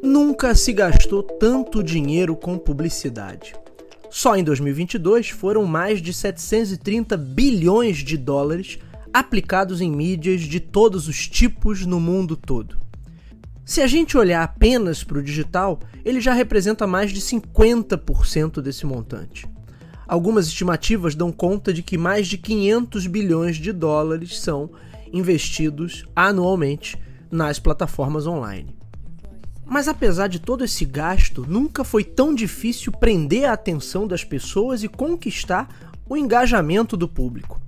Nunca se gastou tanto dinheiro com publicidade. Só em 2022 foram mais de 730 bilhões de dólares aplicados em mídias de todos os tipos no mundo todo. Se a gente olhar apenas para o digital, ele já representa mais de 50% desse montante. Algumas estimativas dão conta de que mais de 500 bilhões de dólares são investidos anualmente nas plataformas online. Mas apesar de todo esse gasto, nunca foi tão difícil prender a atenção das pessoas e conquistar o engajamento do público.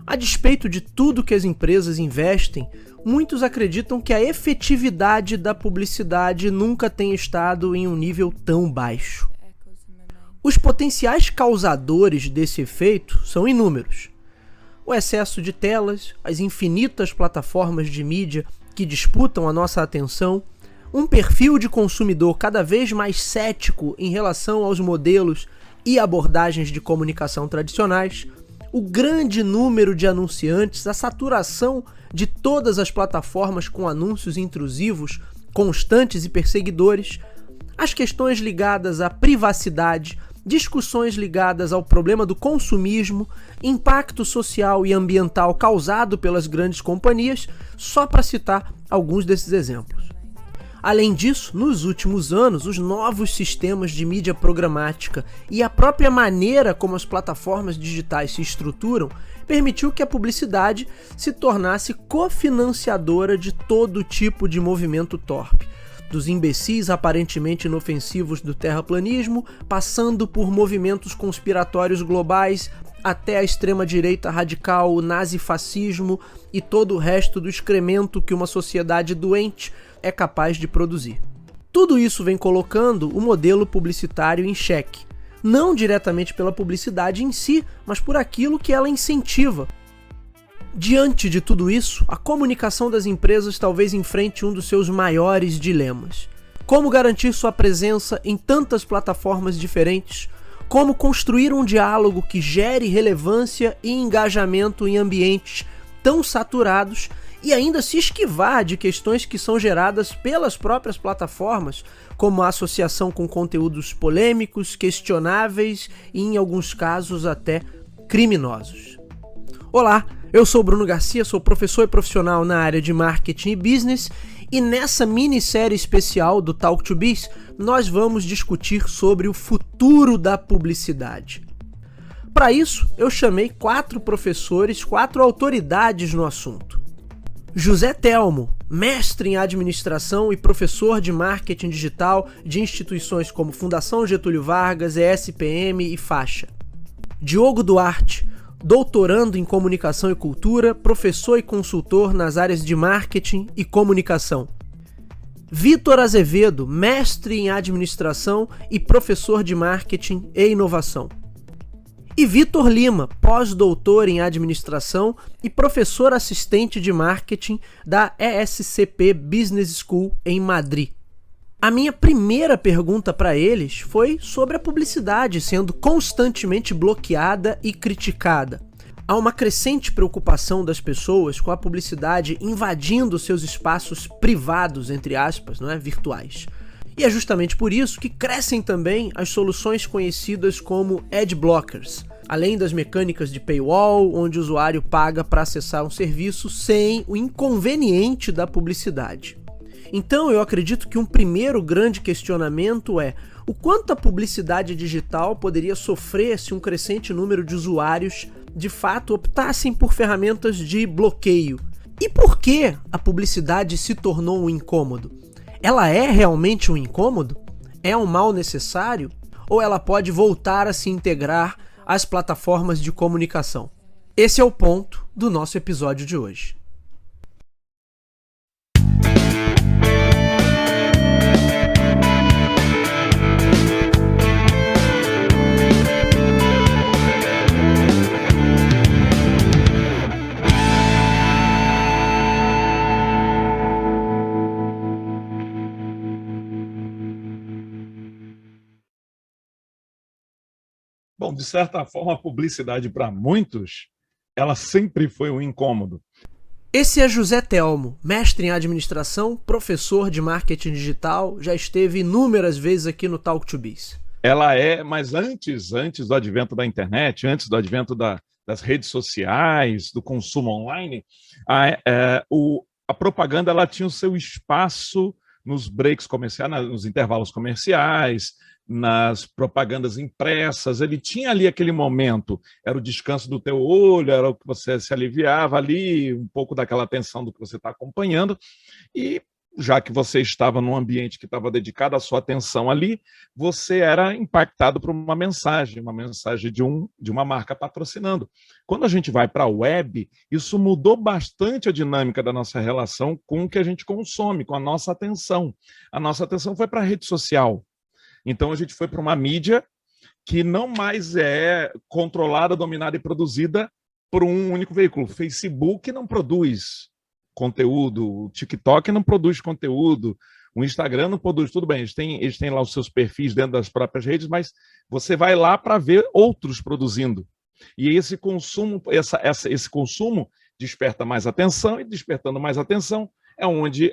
A despeito de tudo que as empresas investem, muitos acreditam que a efetividade da publicidade nunca tem estado em um nível tão baixo. Os potenciais causadores desse efeito são inúmeros. O excesso de telas, as infinitas plataformas de mídia que disputam a nossa atenção, um perfil de consumidor cada vez mais cético em relação aos modelos e abordagens de comunicação tradicionais, o grande número de anunciantes, a saturação de todas as plataformas com anúncios intrusivos, constantes e perseguidores, as questões ligadas à privacidade, discussões ligadas ao problema do consumismo, impacto social e ambiental causado pelas grandes companhias, só para citar alguns desses exemplos. Além disso, nos últimos anos, os novos sistemas de mídia programática e a própria maneira como as plataformas digitais se estruturam permitiu que a publicidade se tornasse cofinanciadora de todo tipo de movimento torpe, dos imbecis aparentemente inofensivos do terraplanismo, passando por movimentos conspiratórios globais, até a extrema-direita radical, o nazifascismo e todo o resto do excremento que uma sociedade doente é capaz de produzir. Tudo isso vem colocando o modelo publicitário em xeque, não diretamente pela publicidade em si, mas por aquilo que ela incentiva. Diante de tudo isso, a comunicação das empresas talvez enfrente um dos seus maiores dilemas. Como garantir sua presença em tantas plataformas diferentes? Como construir um diálogo que gere relevância e engajamento em ambientes tão saturados e ainda se esquivar de questões que são geradas pelas próprias plataformas, como a associação com conteúdos polêmicos, questionáveis e, em alguns casos, até criminosos. Olá, eu sou Bruno Garcia, sou professor e profissional na área de marketing e business, e nessa minissérie especial do Talk to Biz, nós vamos discutir sobre o futuro da publicidade. Para isso, eu chamei 4 professores, 4 autoridades no assunto. José Telmo, mestre em administração e professor de marketing digital de instituições como Fundação Getúlio Vargas, ESPM e Faixa. Diogo Duarte, doutorando em comunicação e cultura, professor e consultor nas áreas de marketing e comunicação. Vitor Azevedo, mestre em administração e professor de marketing e inovação. E Vitor Lima, pós-doutor em administração e professor assistente de marketing da ESCP Business School em Madrid. A minha primeira pergunta para eles foi sobre a publicidade sendo constantemente bloqueada e criticada. Há uma crescente preocupação das pessoas com a publicidade invadindo seus espaços privados, entre aspas, virtuais. E é justamente por isso que crescem também as soluções conhecidas como ad blockers, além das mecânicas de paywall, onde o usuário paga para acessar um serviço sem o inconveniente da publicidade. Então eu acredito que um primeiro grande questionamento é o quanto a publicidade digital poderia sofrer se um crescente número de usuários de fato optassem por ferramentas de bloqueio. E por que a publicidade se tornou um incômodo? Ela é realmente um incômodo? É um mal necessário? Ou ela pode voltar a se integrar às plataformas de comunicação? Esse é o ponto do nosso episódio de hoje. Bom, de certa forma, a publicidade para muitos, ela sempre foi um incômodo. Esse é José Telmo, mestre em administração, professor de marketing digital, já esteve inúmeras vezes aqui no Talk to Biz. Mas antes do advento da internet, antes do advento das redes sociais, do consumo online, a propaganda ela tinha o seu espaço nos breaks comerciais, nos intervalos comerciais, nas propagandas impressas. Ele tinha ali aquele momento, era o descanso do teu olho, era o que você se aliviava ali, um pouco daquela tensão do que você está acompanhando, e já que você estava num ambiente que estava dedicado à sua atenção ali, você era impactado por uma mensagem de uma marca patrocinando. Quando a gente vai para a web, isso mudou bastante a dinâmica da nossa relação com o que a gente consome, com a nossa atenção. A nossa atenção foi para a rede social. Então a gente foi para uma mídia que não mais é controlada, dominada e produzida por um único veículo. O Facebook não produz conteúdo, o TikTok não produz conteúdo, o Instagram não produz, tudo bem, eles têm lá os seus perfis dentro das próprias redes, mas você vai lá para ver outros produzindo. E esse consumo, esse consumo desperta mais atenção, e despertando mais atenção é onde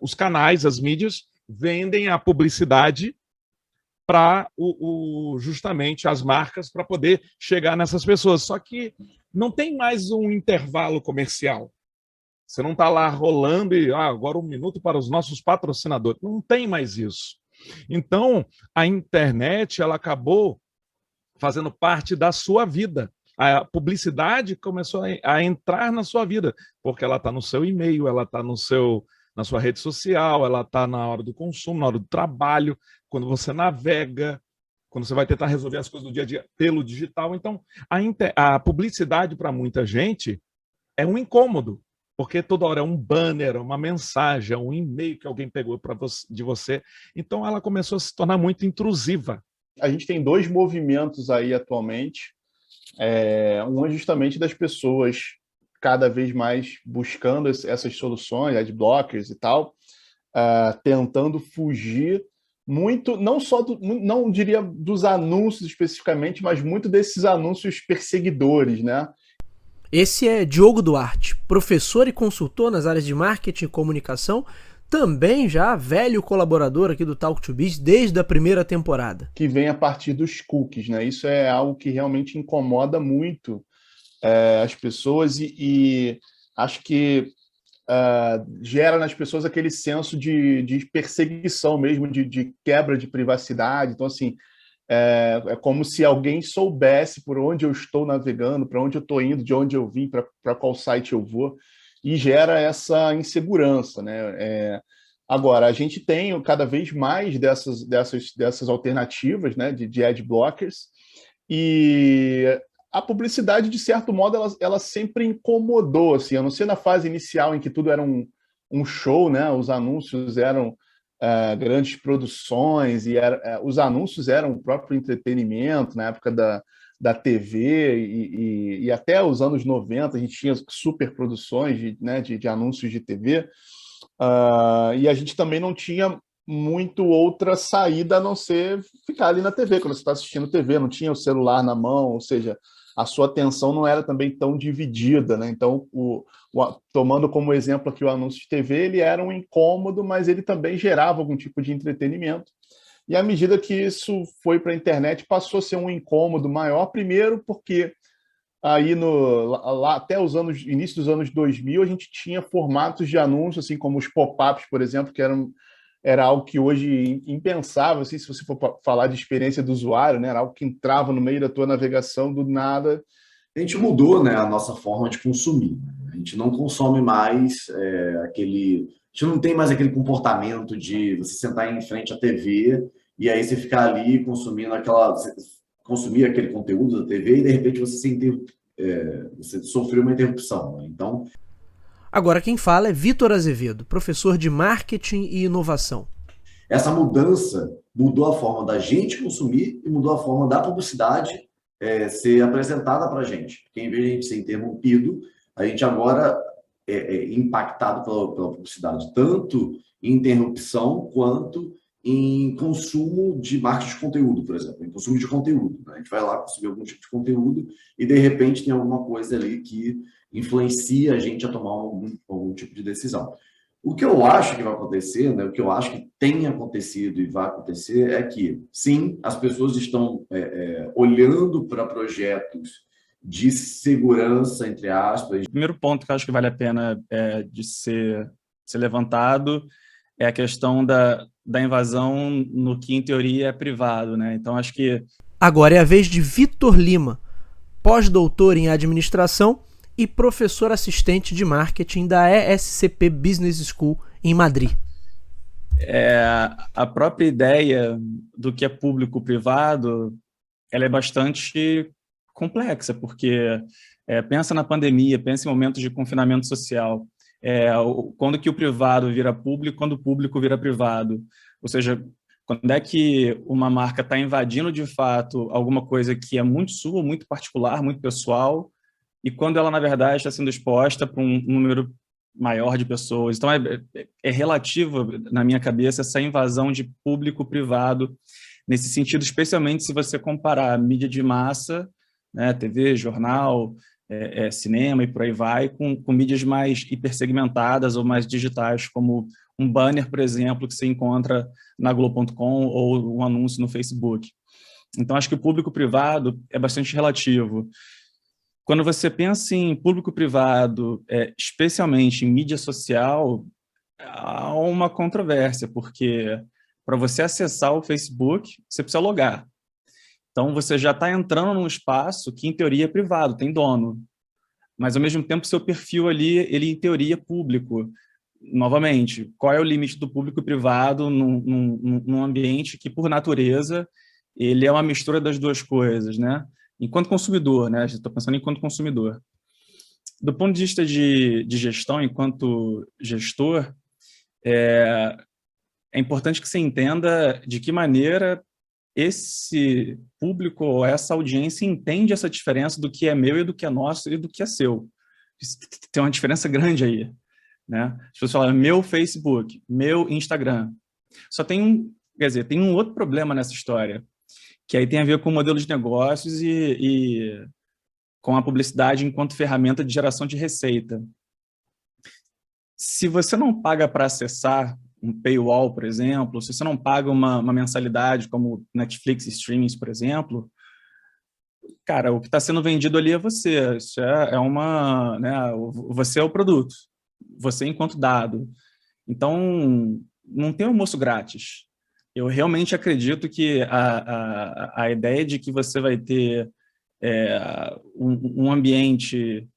os canais, as mídias, vendem a publicidade para justamente as marcas para poder chegar nessas pessoas. Só que não tem mais um intervalo comercial. Você não está lá rolando e agora 1 minuto para os nossos patrocinadores. Não tem mais isso. Então, a internet ela acabou fazendo parte da sua vida. A publicidade começou a entrar na sua vida, porque ela está no seu e-mail, ela está na sua rede social, ela está na hora do consumo, na hora do trabalho, quando você navega, quando você vai tentar resolver as coisas do dia a dia pelo digital. Então, a publicidade para muita gente é um incômodo, porque toda hora é um banner, uma mensagem, um e-mail que alguém pegou de você. Então, ela começou a se tornar muito intrusiva. A gente tem 2 movimentos aí atualmente. Um é justamente das pessoas cada vez mais buscando essas soluções, adblockers e tal, tentando fugir muito, não diria dos anúncios especificamente, mas muito desses anúncios perseguidores, né? Esse é Diogo Duarte, professor e consultor nas áreas de marketing e comunicação, também já velho colaborador aqui do Talk to Biz desde a primeira temporada. Que vem a partir dos cookies, né? Isso é algo que realmente incomoda muito as pessoas e acho que gera nas pessoas aquele senso de perseguição mesmo, de quebra de privacidade. Então, assim, é como se alguém soubesse por onde eu estou navegando, para onde eu estou indo, de onde eu vim, para qual site eu vou, e gera essa insegurança, né? Agora, a gente tem cada vez mais dessas alternativas, né, de ad blockers, e a publicidade, de certo modo, ela sempre incomodou, assim, a não ser na fase inicial em que tudo era um show, né? Os anúncios eram grandes produções, e os anúncios eram o próprio entretenimento, na época da TV, e até os anos 90 a gente tinha super produções de anúncios de TV, e a gente também não tinha muito outra saída a não ser ficar ali na TV, quando você está assistindo TV, não tinha o celular na mão, ou seja, a sua atenção não era também tão dividida, né? Então, tomando como exemplo aqui o anúncio de TV, ele era um incômodo, mas ele também gerava algum tipo de entretenimento. E à medida que isso foi para a internet, passou a ser um incômodo maior, primeiro porque aí lá até início dos anos 2000, a gente tinha formatos de anúncios, assim como os pop-ups, por exemplo, que era algo que hoje impensável, assim, se você for falar de experiência do usuário, né? Era algo que entrava no meio da tua navegação do nada. A gente mudou, né, a nossa forma de consumir. A gente não consome mais a gente não tem mais aquele comportamento de você sentar em frente à TV e aí você ficar ali consumir aquele conteúdo da TV e de repente você sofreu uma interrupção, né? Então, agora quem fala é Vitor Azevedo, professor de marketing e inovação. Essa mudança mudou a forma da gente consumir e mudou a forma da publicidade ser apresentada para a gente. Porque em vez de a gente ser interrompido, a gente agora é impactado pela publicidade, tanto em interrupção quanto em consumo de marketing de conteúdo, por exemplo, em consumo de conteúdo, né? A gente vai lá consumir algum tipo de conteúdo e, de repente, tem alguma coisa ali que influencia a gente a tomar algum tipo de decisão. O que eu acho que vai acontecer, né, o que eu acho que tem acontecido e vai acontecer é que, sim, as pessoas estão olhando para projetos de segurança, entre aspas. O primeiro ponto que eu acho que vale a pena de ser levantado é a questão da invasão no que, em teoria, é privado, né? Então, acho que... Agora é a vez de Vitor Lima, pós-doutor em administração e professor assistente de marketing da ESCP Business School em Madrid. A própria ideia do que é público-privado, ela é bastante complexa, porque pensa na pandemia, pensa em momentos de confinamento social, quando que o privado vira público, quando o público vira privado. Ou seja, quando é que uma marca está invadindo de fato alguma coisa que é muito sua, muito particular, muito pessoal, e quando ela, na verdade, está sendo exposta para um número maior de pessoas. Então, é relativo, na minha cabeça, essa invasão de público-privado, nesse sentido, especialmente se você comparar mídia de massa, né, TV, jornal, cinema e por aí vai, com mídias mais hipersegmentadas ou mais digitais, como um banner, por exemplo, que você encontra na Globo.com ou um anúncio no Facebook. Então, acho que o público-privado é bastante relativo. Quando você pensa em público-privado, especialmente em mídia social, há uma controvérsia, porque para você acessar o Facebook, você precisa logar. Então, você já está entrando num espaço que, em teoria, é privado, tem dono. Mas, ao mesmo tempo, seu perfil ali, ele, em teoria, é público. Novamente, qual é o limite do público e privado num ambiente que, por natureza, ele é uma mistura das duas coisas, né? Enquanto consumidor, né? Estou pensando enquanto consumidor. Do ponto de vista de gestão, enquanto gestor, é importante que você entenda de que maneira esse público ou essa audiência entende essa diferença do que é meu e do que é nosso e do que é seu. Tem uma diferença grande aí, né? As pessoas falam meu Facebook, meu Instagram. Só tem tem um outro problema nessa história, que aí tem a ver com o modelo de negócios e com a publicidade enquanto ferramenta de geração de receita. Se você não paga para acessar um paywall, por exemplo, se você não paga uma mensalidade como Netflix Streamings, por exemplo, cara, o que está sendo vendido ali é você. Isso né, você é o produto, você enquanto dado. Então, não tem almoço grátis. Eu realmente acredito que a ideia de que você vai ter um ambiente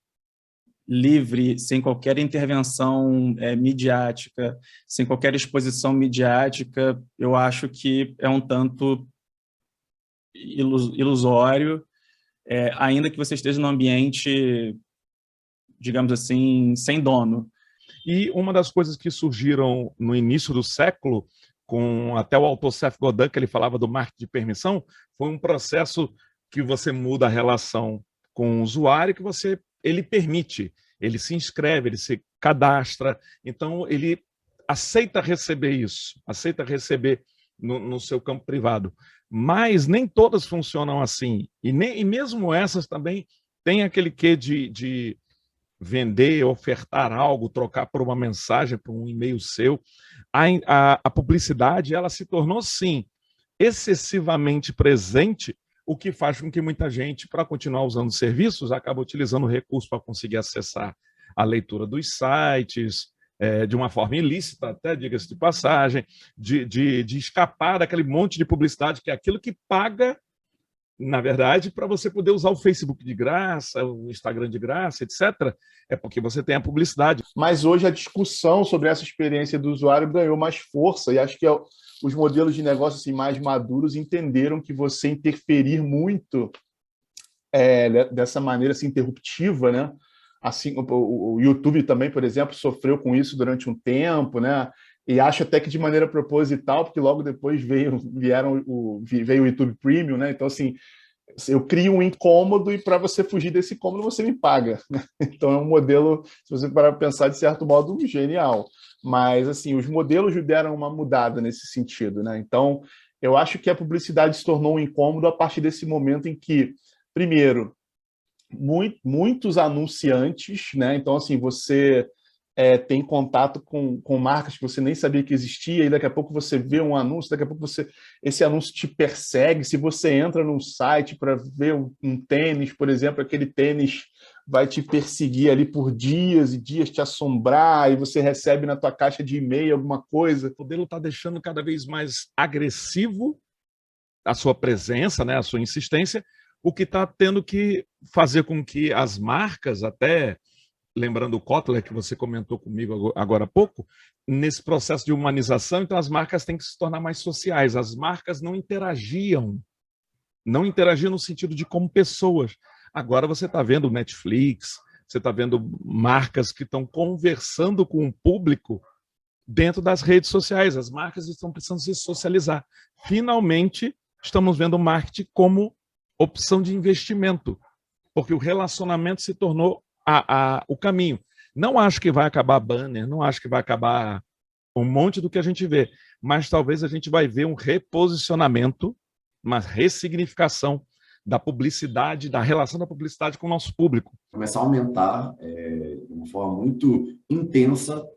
livre, sem qualquer intervenção midiática, sem qualquer exposição midiática, eu acho que é um tanto ilusório, ainda que você esteja num ambiente, digamos assim, sem dono. E uma das coisas que surgiram no início do século, com até o autor Seth Godin, que ele falava do marketing de permissão, foi um processo que você muda a relação com o usuário, que ele permite, ele se inscreve, ele se cadastra, então ele aceita receber isso, aceita receber no seu campo privado. Mas nem todas funcionam assim, e mesmo essas também têm aquele quê de vender, ofertar algo, trocar por uma mensagem, por um e-mail seu. A publicidade, ela se tornou, sim, excessivamente presente, o que faz com que muita gente, para continuar usando serviços, acaba utilizando o recurso para conseguir acessar a leitura dos sites, de uma forma ilícita, até, diga-se de passagem, de escapar daquele monte de publicidade, que é aquilo que paga, na verdade, para você poder usar o Facebook de graça, o Instagram de graça, etc., é porque você tem a publicidade. Mas hoje a discussão sobre essa experiência do usuário ganhou mais força, e acho que os modelos de negócio assim, mais maduros entenderam que você interferir muito dessa maneira assim, interruptiva, né? Assim, o YouTube também, por exemplo, sofreu com isso durante um tempo, né? E acho até que de maneira proposital, porque logo depois veio o YouTube Premium, né? Então, assim, eu crio um incômodo e para você fugir desse incômodo você me paga. Então é um modelo, se você parar para pensar, de certo modo, genial. Mas, assim, os modelos deram uma mudada nesse sentido, né? Então, eu acho que a publicidade se tornou um incômodo a partir desse momento em que, primeiro, muitos anunciantes, né? Então, assim, você tem contato com marcas que você nem sabia que existia, e daqui a pouco você vê um anúncio, daqui a pouco esse anúncio te persegue. Se você entra num site para ver um tênis, por exemplo, aquele tênis vai te perseguir ali por dias e dias, te assombrar, e você recebe na tua caixa de e-mail alguma coisa. O modelo está deixando cada vez mais agressivo a sua presença, né, a sua insistência, o que está tendo que fazer com que as marcas, até lembrando o Kotler, que você comentou comigo agora há pouco, nesse processo de humanização, então as marcas têm que se tornar mais sociais. As marcas não interagiam no sentido de como pessoas. Agora você está vendo Netflix, você está vendo marcas que estão conversando com o público dentro das redes sociais. As marcas estão precisando se socializar. Finalmente, estamos vendo o marketing como opção de investimento, porque o relacionamento se tornou o caminho. Não acho que vai acabar banner, não acho que vai acabar um monte do que a gente vê, mas talvez a gente vai ver um reposicionamento, uma ressignificação da publicidade, da relação da publicidade com o nosso público. Começar a aumentar de uma forma muito intensa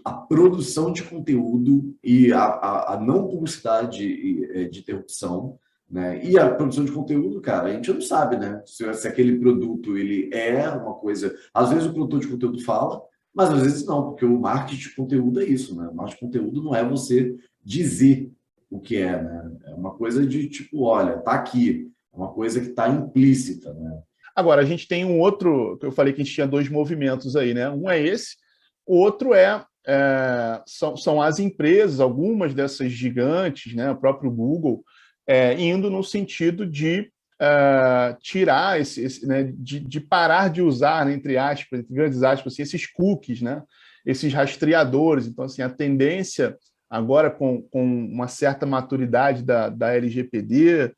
a produção de conteúdo e a não publicidade de interrupção, né? E a produção de conteúdo, cara, a gente não sabe, né? Se aquele produto ele é uma coisa... Às vezes o produtor de conteúdo fala, mas às vezes não, porque o marketing de conteúdo é isso, né? O marketing de conteúdo não é você dizer o que é, né? É uma coisa de tipo, olha, tá aqui. É uma coisa que está implícita, né? Agora, a gente tem um outro, que eu falei que a gente tinha dois movimentos aí, né? Um é esse, o outro são as empresas, algumas dessas gigantes, né? O próprio Google, indo no sentido de tirar né? de parar de usar, né? Entre aspas, entre grandes aspas, assim, esses cookies, né? Esses rastreadores. Então, assim, a tendência agora com uma certa maturidade da LGPD,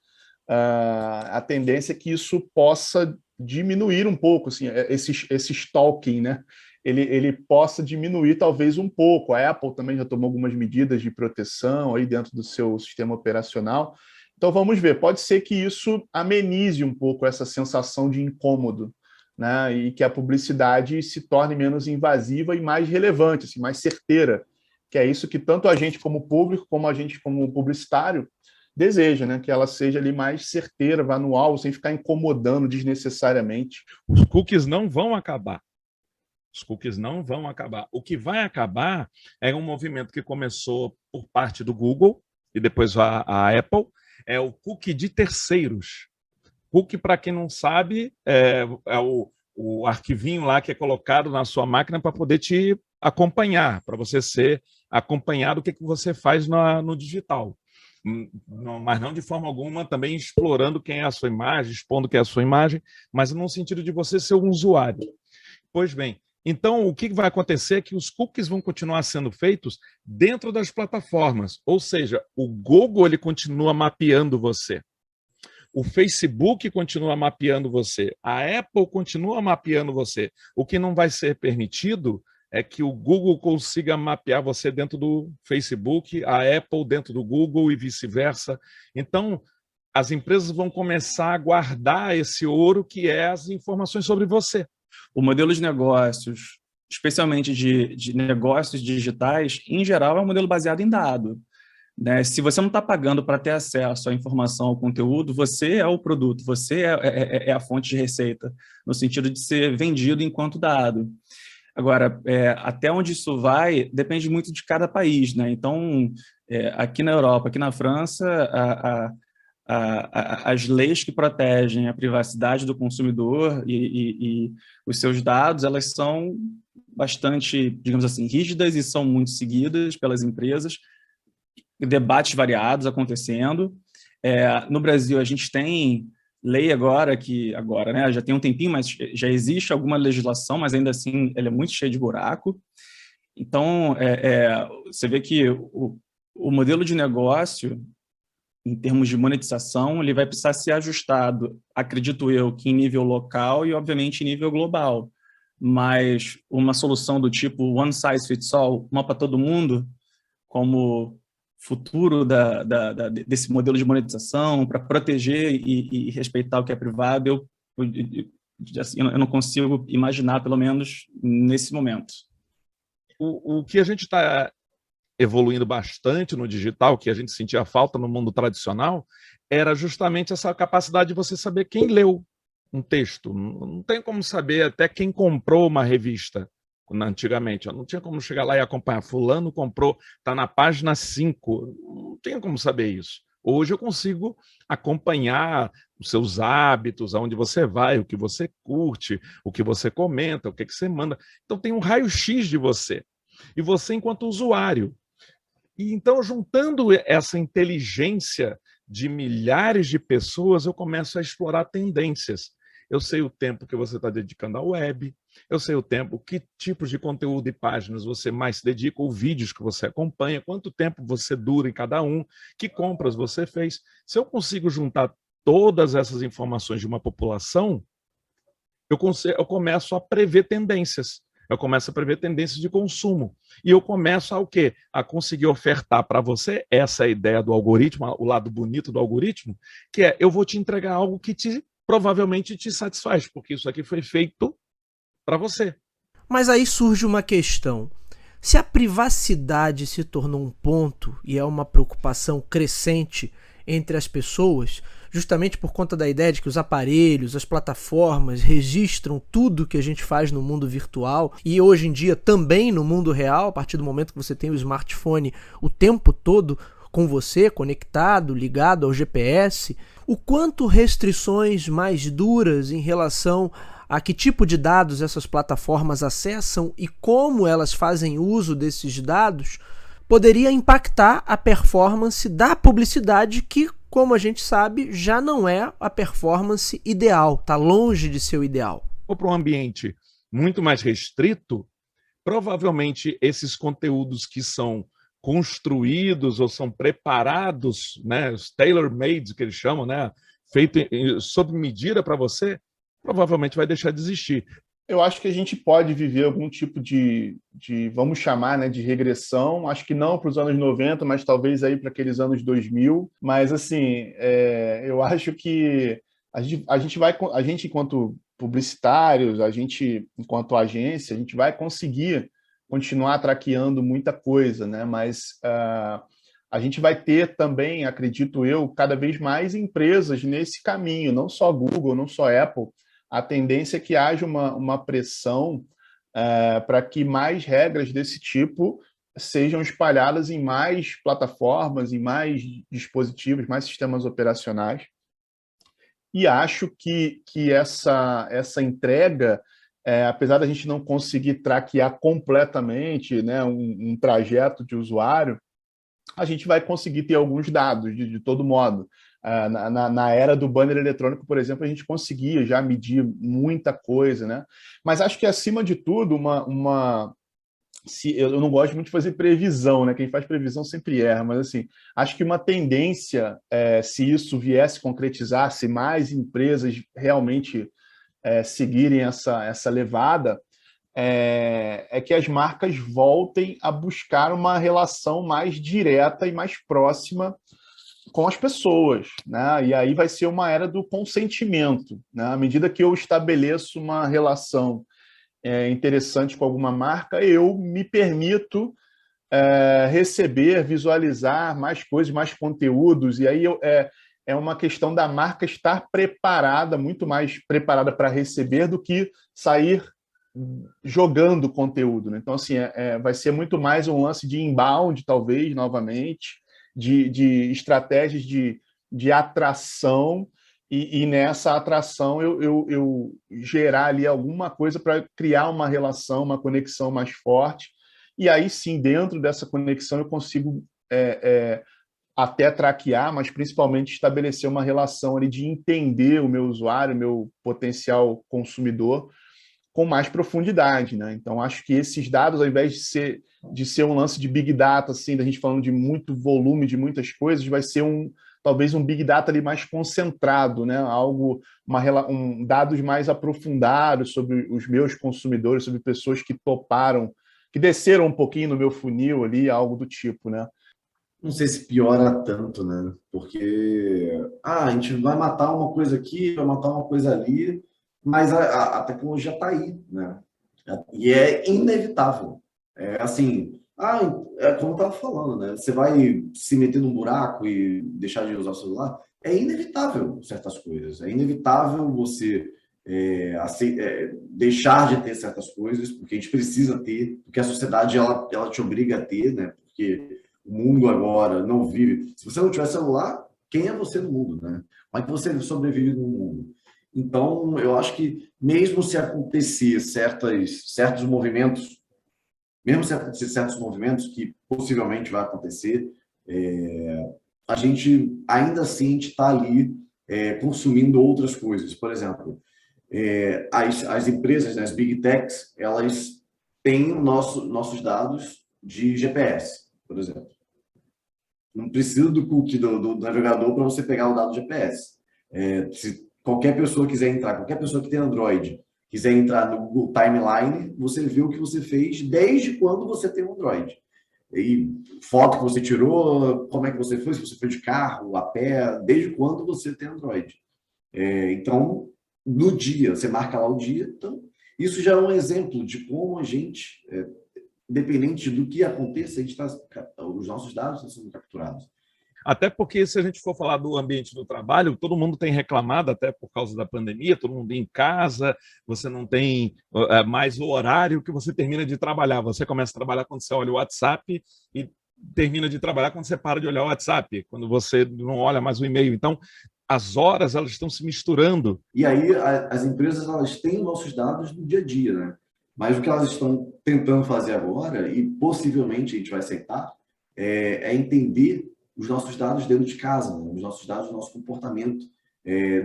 a tendência é que isso possa diminuir um pouco, assim, esse stalking, né? Ele possa diminuir talvez um pouco. A Apple também já tomou algumas medidas de proteção aí dentro do seu sistema operacional. Então vamos ver, pode ser que isso amenize um pouco essa sensação de incômodo, né? E que a publicidade se torne menos invasiva e mais relevante, assim, mais certeira, que é isso que tanto a gente como público, como a gente como publicitário deseja, né? Que ela seja ali mais certeira, vá no alvo, sem ficar incomodando desnecessariamente. Os cookies não vão acabar. Os cookies não vão acabar. O que vai acabar é um movimento que começou por parte do Google e depois a Apple, é o cookie de terceiros. Cookie, para quem não sabe, é o arquivinho lá que é colocado na sua máquina para poder te acompanhar, para você ser acompanhado do que você faz no digital. Mas não de forma alguma também explorando quem é a sua imagem, expondo quem é a sua imagem, mas no sentido de você ser um usuário. Pois bem, então o que vai acontecer é que os cookies vão continuar sendo feitos dentro das plataformas, ou seja, o Google ele continua mapeando você, o Facebook continua mapeando você, a Apple continua mapeando você. O que não vai ser permitido é que o Google consiga mapear você dentro do Facebook, a Apple dentro do Google e vice-versa. Então, as empresas vão começar a guardar esse ouro que é as informações sobre você. O modelo de negócios, especialmente de negócios digitais, em geral, é um modelo baseado em dado, né? Se você não está pagando para ter acesso à informação, ao conteúdo, você é o produto, você é a fonte de receita, no sentido de ser vendido enquanto dado. Agora, até onde isso vai, depende muito de cada país, né? Então, aqui na Europa, aqui na França, as leis que protegem a privacidade do consumidor e os seus dados, elas são bastante, digamos assim, rígidas e são muito seguidas pelas empresas, debates variados acontecendo. No Brasil, a gente tem lei agora, né, já tem um tempinho, mas já existe alguma legislação, mas ainda assim ela é muito cheia de buraco. Então, você vê que o modelo de negócio, em termos de monetização, ele vai precisar ser ajustado, acredito eu, que em nível local e, obviamente, em nível global. Mas uma solução do tipo one size fits all, uma para todo mundo, como futuro desse modelo de monetização, para proteger e respeitar o que é privado, Assim, eu não consigo imaginar, pelo menos nesse momento. O que a gente está evoluindo bastante no digital, que a gente sentia falta no mundo tradicional, era justamente essa capacidade de você saber quem leu um texto. Não tem como saber até quem comprou uma revista antigamente. Eu não tinha como chegar lá e acompanhar. Fulano comprou, está na página 5. Não tinha como saber isso. Hoje eu consigo acompanhar os seus hábitos, aonde você vai, o que você curte, o que você comenta, o que você manda. Então tem um raio-x de você. E você enquanto usuário. E então, juntando essa inteligência de milhares de pessoas, eu começo a explorar tendências. Eu sei o tempo que você está dedicando à web, eu sei o tempo, que tipos de conteúdo e páginas você mais se dedica, ou vídeos que você acompanha, quanto tempo você dura em cada um, que compras você fez. Se eu consigo juntar todas essas informações de uma população, eu começo a prever tendências. Eu começo a prever tendências de consumo. E eu começo a quê? A conseguir ofertar para você, essa é a ideia do algoritmo, o lado bonito do algoritmo, que é, eu vou te entregar algo que provavelmente te satisfaz, porque isso aqui foi feito para você. Mas aí surge uma questão. Se a privacidade se tornou um ponto e é uma preocupação crescente entre as pessoas, justamente por conta da ideia de que os aparelhos, as plataformas registram tudo que a gente faz no mundo virtual e hoje em dia também no mundo real, a partir do momento que você tem o smartphone o tempo todo com você, conectado, ligado ao GPS, o quanto restrições mais duras em relação a que tipo de dados essas plataformas acessam e como elas fazem uso desses dados poderia impactar a performance da publicidade que, como a gente sabe, já não é a performance ideal, está longe de ser o ideal. Ou para um ambiente muito mais restrito, provavelmente esses conteúdos que são construídos ou são preparados, né, os tailor-made que eles chamam, né, feito sob medida para você, provavelmente vai deixar de existir. Eu acho que a gente pode viver algum tipo vamos chamar, né, de regressão. Acho que não para os anos 90, mas talvez aí para aqueles anos 2000. Mas, assim, eu acho que a gente enquanto publicitários, a gente enquanto agência, a gente vai conseguir continuar traqueando muita coisa, né? Mas a gente vai ter também, acredito eu, cada vez mais empresas nesse caminho, não só Google, não só Apple. A tendência é que haja uma pressão para que mais regras desse tipo sejam espalhadas em mais plataformas, em mais dispositivos, mais sistemas operacionais. E acho que essa entrega, apesar da gente não conseguir traquear completamente, né, um trajeto de usuário, a gente vai conseguir ter alguns dados de todo modo. Na era do banner eletrônico, por exemplo, a gente conseguia já medir muita coisa, né? Mas acho que, acima de tudo, eu não gosto muito de fazer previsão, né? Quem faz previsão sempre erra, mas assim, acho que uma tendência, se isso viesse concretizar, se mais empresas realmente seguirem essa levada, é que as marcas voltem a buscar uma relação mais direta e mais próxima com as pessoas, né? E aí vai ser uma era do consentimento, né? À medida que eu estabeleço uma relação interessante com alguma marca, eu me permito receber, visualizar mais coisas, mais conteúdos, e aí é uma questão da marca estar preparada, muito mais preparada para receber do que sair jogando conteúdo, né? Então, assim, vai ser muito mais um lance de inbound, talvez, novamente, de estratégias de atração, e nessa atração eu gerar ali alguma coisa para criar uma relação, uma conexão mais forte, e aí sim, dentro dessa conexão eu consigo até traquear, mas principalmente estabelecer uma relação ali de entender o meu usuário, o meu potencial consumidor, com mais profundidade, né? Então, acho que esses dados, ao invés de ser um lance de Big Data, assim, da gente falando de muito volume, de muitas coisas, vai ser talvez um Big Data ali mais concentrado, né? Dados mais aprofundados sobre os meus consumidores, sobre pessoas que toparam, que desceram um pouquinho no meu funil ali, algo do tipo, né? Não sei se piora tanto, né? Porque a gente vai matar uma coisa aqui, vai matar uma coisa ali, mas a tecnologia está aí, né? E é inevitável. É assim, é como eu estava falando, né? Você vai se meter num buraco e deixar de usar o celular, é inevitável certas coisas. É inevitável você deixar de ter certas coisas, porque a gente precisa ter, porque a sociedade ela te obriga a ter, né? Porque o mundo agora não vive. Se você não tiver celular, quem é você no mundo, né? Como é que você sobrevive no mundo? Então, eu acho que mesmo se acontecer certos movimentos, mesmo se acontecer certos movimentos, que possivelmente vai acontecer, a gente ainda assim está ali consumindo outras coisas. Por exemplo, as empresas, né, as big techs, elas têm nossos dados de GPS, por exemplo. Não precisa do cookie do navegador para você pegar o dado GPS. Se qualquer pessoa quiser entrar, qualquer pessoa que tem Android, quiser entrar no Google Timeline, você vê o que você fez desde quando você tem um Android. E foto que você tirou, como é que você foi, se você foi de carro, a pé, desde quando você tem Android. Então, no dia, você marca lá o dia. Então, isso já é um exemplo de como a gente, independente do que aconteça, os nossos dados estão sendo capturados. Até porque, se a gente for falar do ambiente do trabalho, todo mundo tem reclamado, até por causa da pandemia, todo mundo em casa, você não tem mais o horário que você termina de trabalhar. Você começa a trabalhar quando você olha o WhatsApp e termina de trabalhar quando você para de olhar o WhatsApp, quando você não olha mais o e-mail. Então, as horas elas estão se misturando. E aí, as empresas elas têm nossos dados no dia a dia, né? Mas o que elas estão tentando fazer agora, e possivelmente a gente vai aceitar, é entender os nossos dados dentro de casa, né? Os nossos dados do nosso comportamento.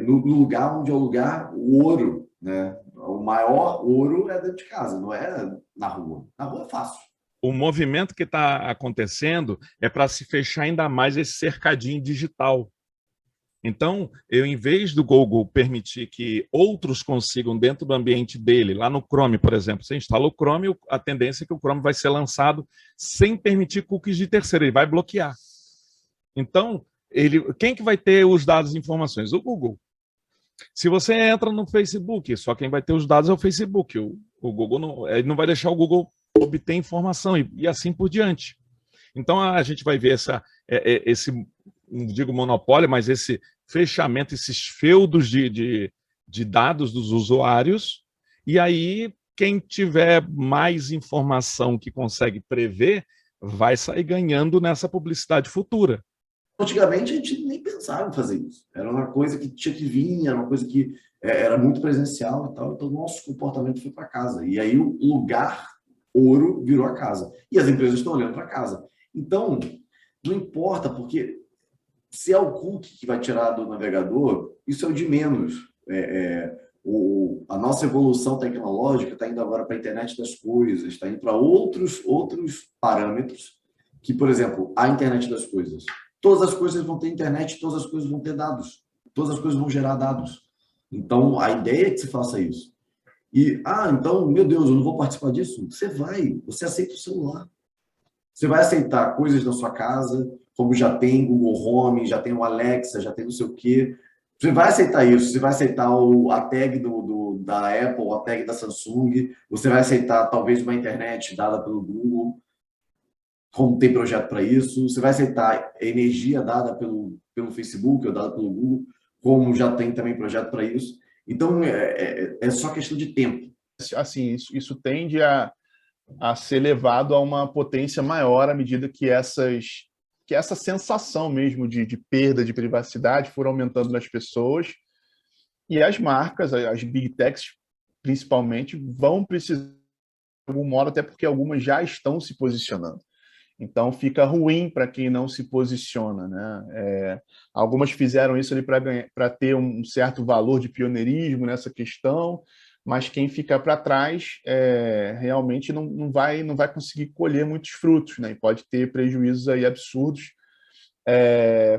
No lugar onde é o ouro, né? O maior ouro é dentro de casa, não é na rua. Na rua é fácil. O movimento que está acontecendo é para se fechar ainda mais esse cercadinho digital. Então, em vez do Google permitir que outros consigam dentro do ambiente dele, lá no Chrome, por exemplo, você instala o Chrome, a tendência é que o Chrome vai ser lançado sem permitir cookies de terceiro, ele vai bloquear. Então, quem que vai ter os dados e informações? O Google. Se você entra no Facebook, só quem vai ter os dados é o Facebook. O Google não vai deixar o Google obter informação e assim por diante. Então, a gente vai ver esse, não digo monopólio, mas esse fechamento, esses feudos de dados dos usuários, e aí quem tiver mais informação que consegue prever vai sair ganhando nessa publicidade futura. Antigamente a gente nem pensava em fazer isso. Era uma coisa que tinha que vir, era uma coisa que era muito presencial e tal, então o nosso comportamento foi para casa. E aí o lugar ouro virou a casa. E as empresas estão olhando para casa. Então, não importa, porque se é o cookie que vai tirar do navegador, isso é o de menos. A nossa evolução tecnológica está indo agora para a internet das coisas, está indo para outros parâmetros, que, por exemplo, a internet das coisas. Todas as coisas vão ter internet, todas as coisas vão ter dados, todas as coisas vão gerar dados. Então, a ideia é que se faça isso. E, então, meu Deus, eu não vou participar disso? Você aceita o celular. Você vai aceitar coisas na sua casa, como já tem Google Home, já tem o Alexa, já tem não sei o quê. Você vai aceitar isso, você vai aceitar a tag da Apple, a tag da Samsung, você vai aceitar talvez uma internet dada pelo Google, como tem projeto para isso, você vai aceitar energia dada pelo Facebook ou dada pelo Google, como já tem também projeto para isso. Então, é só questão de tempo. Assim, isso tende a ser levado a uma potência maior à medida que essa sensação mesmo de perda de privacidade for aumentando nas pessoas, e as marcas, as big techs principalmente, vão precisar de algum modo, até porque algumas já estão se posicionando. Então fica ruim para quem não se posiciona, né? Algumas fizeram isso ali para ter um certo valor de pioneirismo nessa questão, mas quem fica para trás realmente não vai conseguir colher muitos frutos, né? E pode ter prejuízos aí absurdos,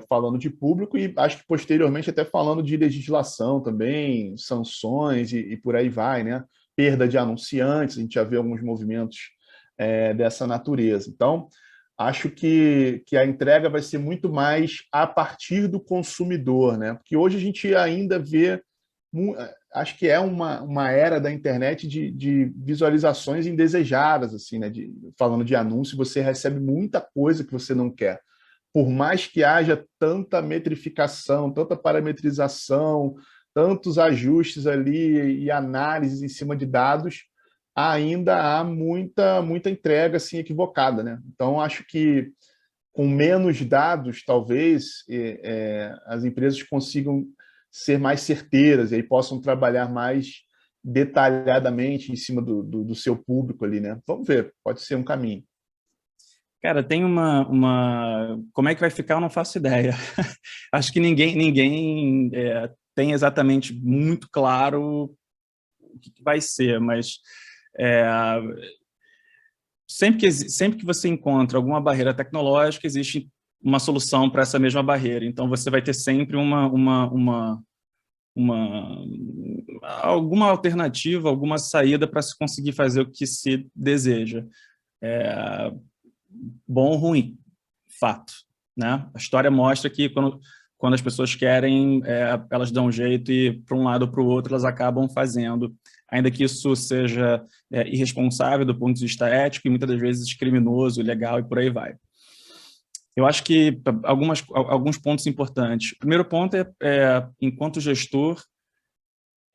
falando de público, e acho que posteriormente até falando de legislação também, sanções e por aí vai, né? Perda de anunciantes, a gente já vê alguns movimentos dessa natureza. Então, acho que a entrega vai ser muito mais a partir do consumidor, né? Porque hoje a gente ainda vê, acho que é uma era da internet de visualizações indesejadas, assim, né? Falando de anúncio, você recebe muita coisa que você não quer. Por mais que haja tanta metrificação, tanta parametrização, tantos ajustes ali e análises em cima de dados, ainda há muita entrega assim equivocada, né? Então acho que com menos dados, talvez as empresas consigam ser mais certeiras e aí possam trabalhar mais detalhadamente em cima do seu público ali, né? Vamos ver, pode ser um caminho. Cara, tem Como é que vai ficar, eu não faço ideia. Acho que ninguém tem exatamente muito claro o que vai ser, mas sempre que você encontra alguma barreira tecnológica, existe uma solução para essa mesma barreira. Então, você vai ter sempre alguma alternativa, alguma saída para se conseguir fazer o que se deseja. Bom ou ruim, fato, né? A história mostra que quando as pessoas querem, elas dão um jeito e, para um lado ou para o outro, elas acabam fazendo, ainda que isso seja irresponsável do ponto de vista ético e muitas das vezes criminoso, ilegal e por aí vai. Eu acho que alguns pontos importantes. O primeiro ponto enquanto gestor,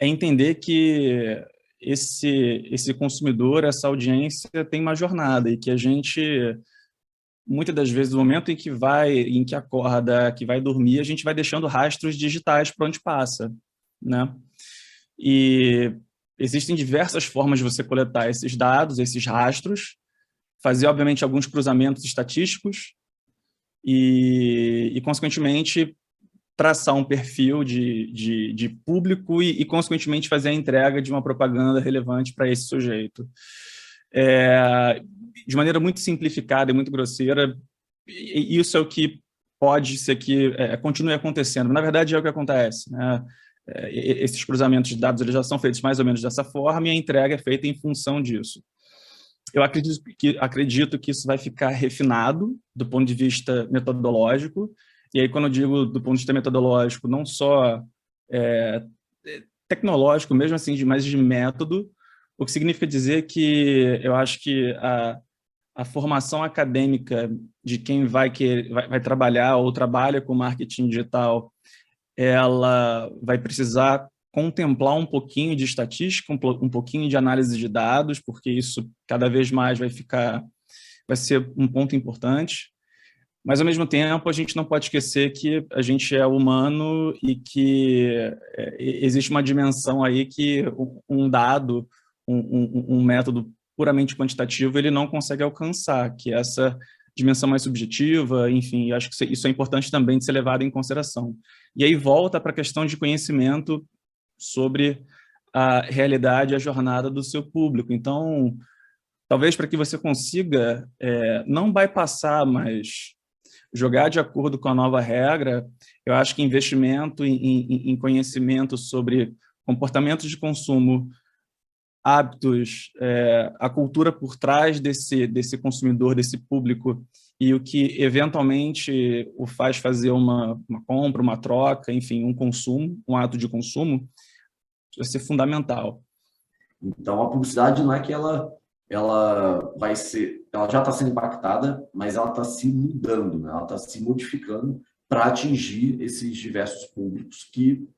é entender que esse consumidor, essa audiência tem uma jornada e que a gente, muitas das vezes, no momento em que acorda, que vai dormir, a gente vai deixando rastros digitais por onde passa, né? E existem diversas formas de você coletar esses dados, esses rastros, fazer, obviamente, alguns cruzamentos estatísticos e consequentemente, traçar um perfil de público e, consequentemente, fazer a entrega de uma propaganda relevante para esse sujeito. De maneira muito simplificada e muito grosseira, isso é o que pode ser que continue acontecendo. Na verdade, é o que acontece, né? Esses cruzamentos de dados eles já são feitos mais ou menos dessa forma e a entrega é feita em função disso. Eu acredito que isso vai ficar refinado do ponto de vista metodológico. E aí, quando eu digo do ponto de vista metodológico, não só tecnológico, mesmo assim, mas de método, o que significa dizer que eu acho que a formação acadêmica de quem vai trabalhar ou trabalha com marketing digital, ela vai precisar contemplar um pouquinho de estatística, um pouquinho de análise de dados, porque isso cada vez mais vai ser um ponto importante. Mas, ao mesmo tempo, a gente não pode esquecer que a gente é humano e que existe uma dimensão aí que um dado, um método puramente quantitativo, ele não consegue alcançar, que é essa dimensão mais subjetiva, enfim, acho que isso é importante também de ser levado em consideração. E aí volta para a questão de conhecimento sobre a realidade e a jornada do seu público. Então, talvez para que você consiga não bypassar, mas jogar de acordo com a nova regra, eu acho que investimento em conhecimento sobre comportamentos de consumo, hábitos, a cultura por trás desse consumidor, desse público, e o que eventualmente o faz fazer uma compra, uma troca, enfim, um consumo, um ato de consumo, vai ser fundamental. Então, a publicidade não é que ela já está sendo impactada, mas ela está se mudando, né? Ela está se modificando para atingir esses diversos públicos que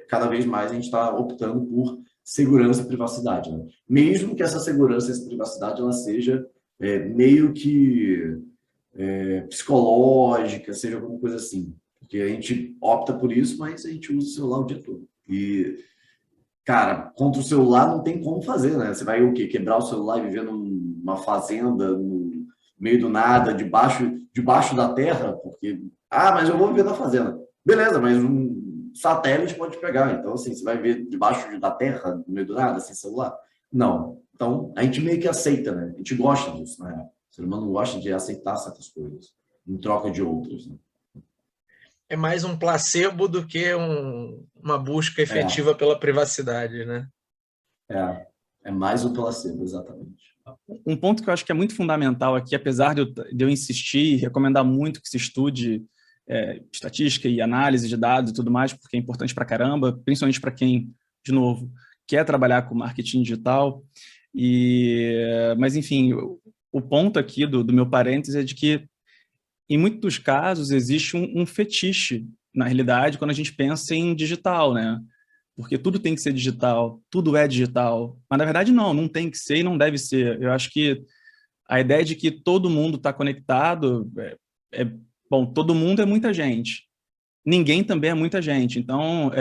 cada vez mais a gente está optando por segurança e privacidade, né? Mesmo que essa segurança e essa privacidade ela seja meio que psicológica, seja alguma coisa assim, porque a gente opta por isso, mas a gente usa o celular o dia todo. E cara, contra o celular não tem como fazer, né? Você vai o quê? Quebrar o celular e viver numa fazenda, no meio do nada, debaixo da terra? Porque, mas eu vou viver na fazenda. Beleza, mas um satélite pode pegar. Então, assim, você vai viver debaixo da terra, no meio do nada, sem celular? Não. Então, a gente meio que aceita, né? A gente gosta disso, né? O ser humano gosta de aceitar certas coisas, em troca de outras, né? É mais um placebo do que uma busca efetiva pela privacidade, né? É mais um placebo, exatamente. Um ponto que eu acho que é muito fundamental aqui, apesar de eu insistir e recomendar muito que se estude estatística e análise de dados e tudo mais, porque é importante para caramba, principalmente para quem, de novo, quer trabalhar com marketing digital. Mas, enfim, o ponto aqui do meu parêntese é de que, em muitos dos casos, existe um fetiche, na realidade, quando a gente pensa em digital, né? Porque tudo tem que ser digital, tudo é digital. Mas, na verdade, não tem que ser e não deve ser. Eu acho que a ideia de que todo mundo está conectado, bom, todo mundo é muita gente. Ninguém também é muita gente. Então,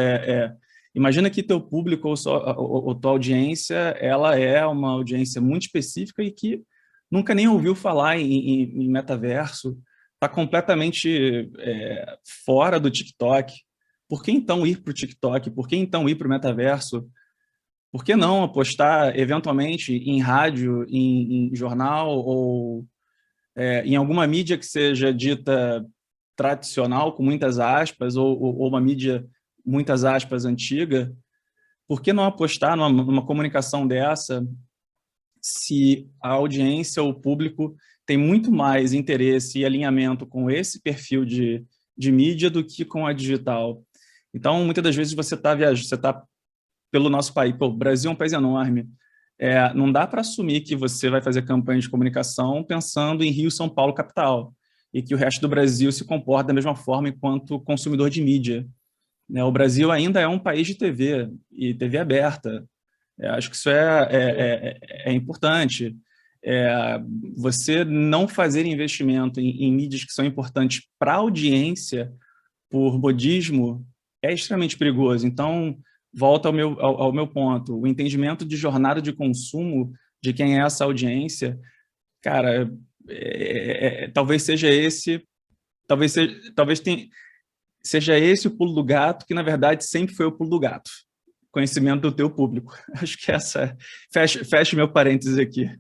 imagina que teu público ou tua audiência, ela é uma audiência muito específica e que nunca nem ouviu falar em metaverso, está completamente fora do TikTok. Por que então ir para o TikTok? Por que então ir para o metaverso? Por que não apostar, eventualmente, em rádio, em jornal ou em alguma mídia que seja dita tradicional, com muitas aspas, ou uma mídia, muitas aspas, antiga? Por que não apostar numa comunicação dessa se a audiência ou o público tem muito mais interesse e alinhamento com esse perfil de mídia do que com a digital? Então, muitas das vezes você está viajando, você está pelo nosso país. Pô, o Brasil é um país enorme. Não dá para assumir que você vai fazer campanha de comunicação pensando em Rio, São Paulo, capital, e que o resto do Brasil se comporta da mesma forma enquanto consumidor de mídia. Né? O Brasil ainda é um país de TV, e TV aberta. Acho que isso é importante. Você não fazer investimento em mídias que são importantes para a audiência por modismo é extremamente perigoso. Então, volta ao meu ponto. O entendimento de jornada de consumo de quem é essa audiência, cara, talvez seja esse, seja esse o pulo do gato, que na verdade sempre foi o pulo do gato. Conhecimento do teu público. Acho que fecha meu parênteses aqui.